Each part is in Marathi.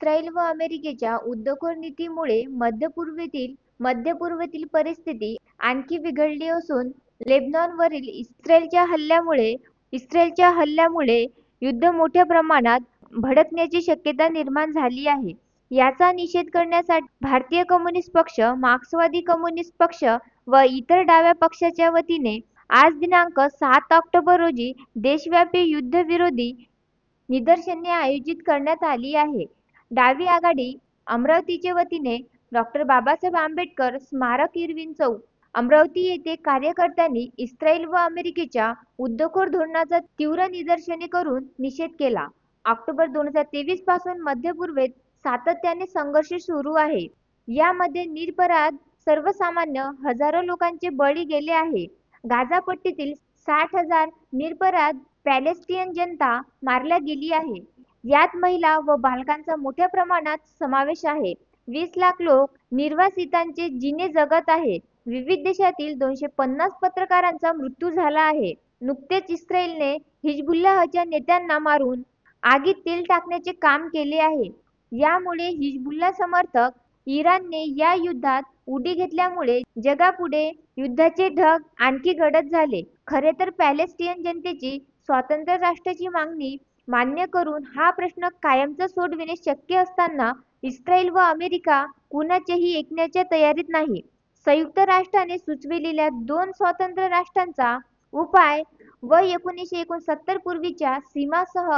इस्रायल व अमेरिकेच्या उद्धवखोर नीतीमुळे मध्य पूर्वेतील परिस्थिती आणखी बिघडली असून लेबनॉनवरील इस्रायलच्या हल्ल्यामुळे युद्ध मोठ्या प्रमाणात भडकण्याची शक्यता निर्माण झाली आहे। याचा निषेध करण्यासाठी भारतीय कम्युनिस्ट पक्ष, मार्क्सवादी कम्युनिस्ट पक्ष व इतर डाव्या पक्षाच्या वतीने आज दिनांक 7 ऑक्टोबर रोजी देशव्यापी युद्धविरोधी निदर्शने आयोजित करण्यात आली आहे। डावी आघाडी अमरावतीच्या वतीने डॉ. बाबासाहेब आंबेडकर स्मारक, इरविन चौक, अमरावती येथे कार्यकर्त्यांनी इस्रायल व अमेरिकेच्या उद्धवखोर धोरणाचा तीव्र निदर्शने करून निषेध केला। ऑक्टोबर 2023 पासून मध्य पूर्वेत सातत्याने संघर्ष सुरू आहे। यामध्ये निरपराध सर्वसामान्य हजारो लोकांचे बळी गेले आहे। गाझा पट्टीतील 60,000 निरपराध पॅलेस्टियन जनता मारल्या गेली आहे। यात महिला व बालकांचा मोठ्या प्रमाणात समावेश आहे। 20 लाख लोक निर्वासितांचे जीणे जगत आहेत। विविध देशातील 250 पत्रकारांचा मृत्यू झाला आहे। नुकतेच इस्रायलने हिजबुल्लाहच्या नेत्यांना मारून आगीत तेल टाकण्याचे काम केले आहे। यामुळे हिजबुल्ला समर्थक इराणने या युद्धात उडी घेतल्यामुळे जगापुढे युद्धाचे ढग आणखी गडद झाले। खरे तर पॅलेस्टियन जनतेची स्वतंत्र राष्ट्राची मागणी मान्य करून हा प्रश्न कायमचा सोडविणे शक्य असताना इस्रायल व अमेरिका कुणाचेही ऐकण्याच्या तयारीत नाही। संयुक्त राष्ट्राने सुचविलेल्या 2 स्वतंत्र राष्ट्रांचा उपाय व 1969 पूर्वीच्या सीमासह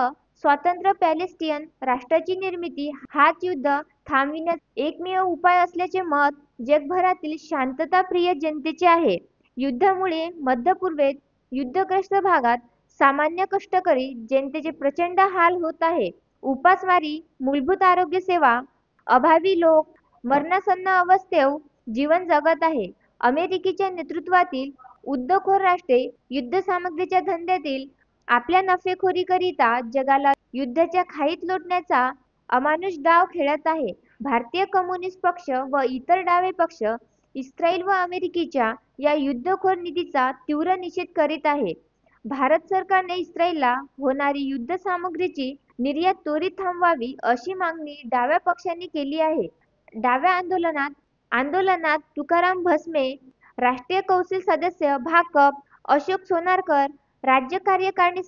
स्वतंत्र पॅलेस्टियन राष्ट्राची निर्मिती हाच युद्ध थांबविण्याचा एकमेव उपाय असल्याचे मत जगभरातील शांतताप्रिय जनतेचे आहे। युद्धामुळे मध्य पूर्वेत युद्धग्रस्त भागात सामान्य कष्टकरी जनतेचे प्रचंड हाल होत आहे। उपासमारी, मूलभूत आरोग्य सेवा अभावी लोक मरणासन्न अवस्थेत जीवन जगत आहे। अमेरिकेच्या नेतृत्वातील उद्धवखोर राष्ट्रे युद्धसामग्रीच्या धंद्यातील आपल्या नफेखोरीकरिता जगाला युद्धाच्या खाईत लोटण्याचा अमानुष डाव खेळत आहे। भारतीय कम्युनिस्ट पक्ष व इतर डावे पक्ष इस्रायल व अमेरिकेच्या या युद्धखोर नीतीचा तीव्र निषेध करीत आहेत। भारत सरकारने इस्रायलला होणारी युद्धसामग्रीची निर्यात त्वरित थांबवावी अशी मागणी डाव्या पक्षांनी केली आहे। डाव्या आंदोलनात तुकाराम भस्मे, राष्ट्रीय कौन्सिल सदस्य भाकप, अशोक सोनारकर, राज्य कार्यकारिणी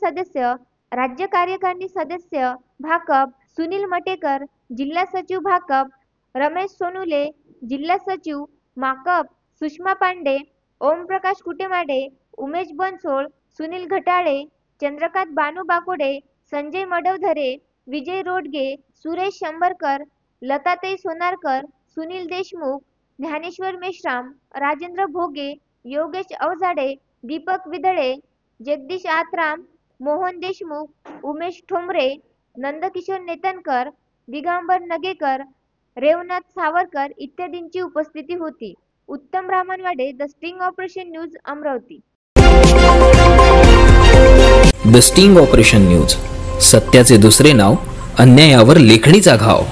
सदस्य भाकप, सुनील मटेकर, जिल्हा सचिव भाकप, रमेश सोनुले, जिल्हा सचिव माकप, सुषमा पांडे, ओमप्रकाश कुटेमाडे, उमेश बनसोड, सुनील घटाळे, चंद्रकांत बानू बाकोडे, संजय मडवधरे, विजय रोडगे, सुरेश शंभरकर, लताताई सोनारकर, सुनील देशमुख, ज्ञानेश्वर मेश्राम, राजेंद्र भोगे, योगेश अवजाडे, दीपक विदळे, जगदीश आत्राम, मोहन देशमुख, उमेश ठोंबरे, नंदकिशोर नेतनकर, दिगंबर नगेकर, रेवनाथ सावरकर इत्यादींची उपस्थिती होती। Uttam Ramnawade, the sting operation news, Amravati. The sting operation news, सत्याचे दुसरे नाव, अन्यायावर लेखणीचा घाव।